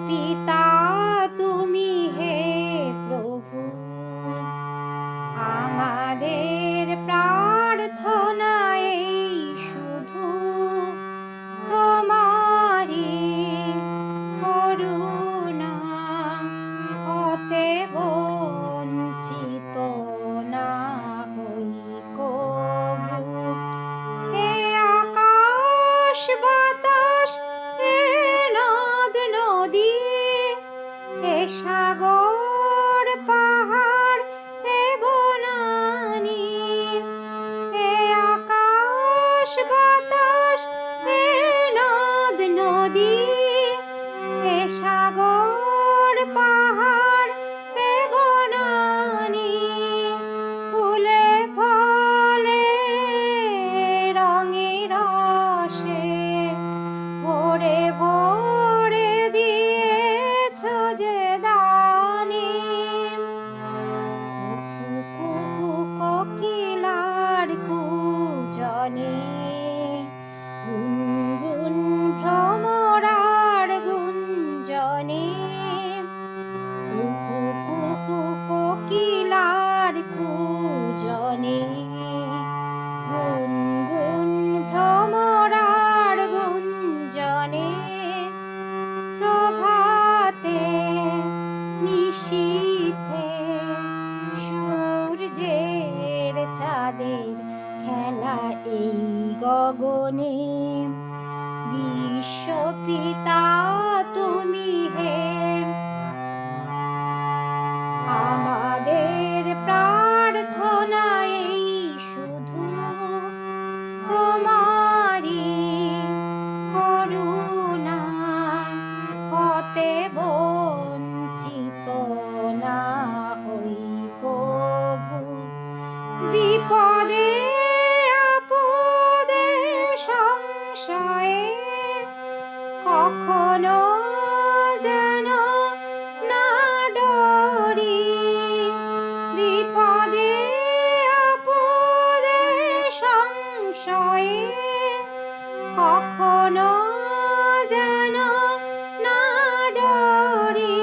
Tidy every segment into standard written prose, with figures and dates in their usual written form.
পিতা তুমি হে প্রভু, আমাদের প্রার্থনা এই শুধু তোমারি করুণা, হতে বঞ্চিত না হই কভু। হে আকাশ বাতাস, হে নদ নদী, হে সাগর পাহাড়, হে বনানী, হে আকাশ বাতাস, হে নদ নদী, হে সাগর পাহাড়, হে বনানী, ফুলে ফলে রঙে রসে ভরে ভরে দিয়েছ যে দানি। কুহু কুহু কোকিলার কুজনে, গুনগুন ভ্রমরার গুঞ্জনে, কুহু কুহু কোকিলার কুজনে, গুনগুন ভ্রমরার গুঞ্জনে, প্রভাতে নিশীথে সূর্যের চাঁদের খেলা এই গগনে। বিশ্বপিতা তুমি হে, আমাদের প্রার্থনা এই শুধু তোমারি করুণা, হতে বঞ্চিত না হই কভু। বিপদে আপদে সংশয়ে কখনো যেন না ডরি, বিপদে আপদে সংশয়ে কখনো যেন না ডরি,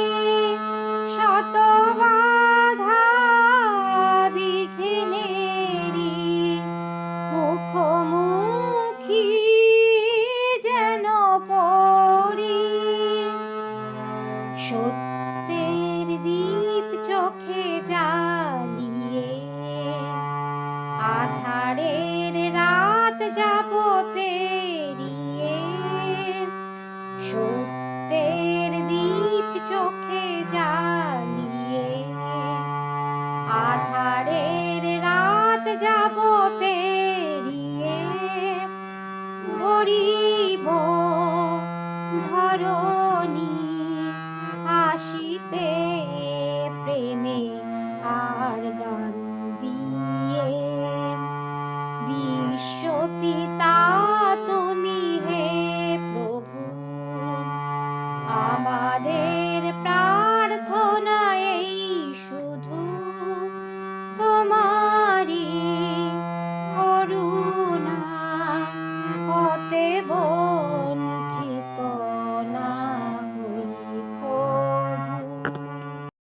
শত বাধা বিঘ্নেরই মুখোমুখি যেন পড়ি। সত্যের দীপ চোখে জ্বালিয়ে আধারের রাত যাব পেরিয়ে, সত্যের দীপ চোখে জ্বালিয়ে আধারের রাত যাব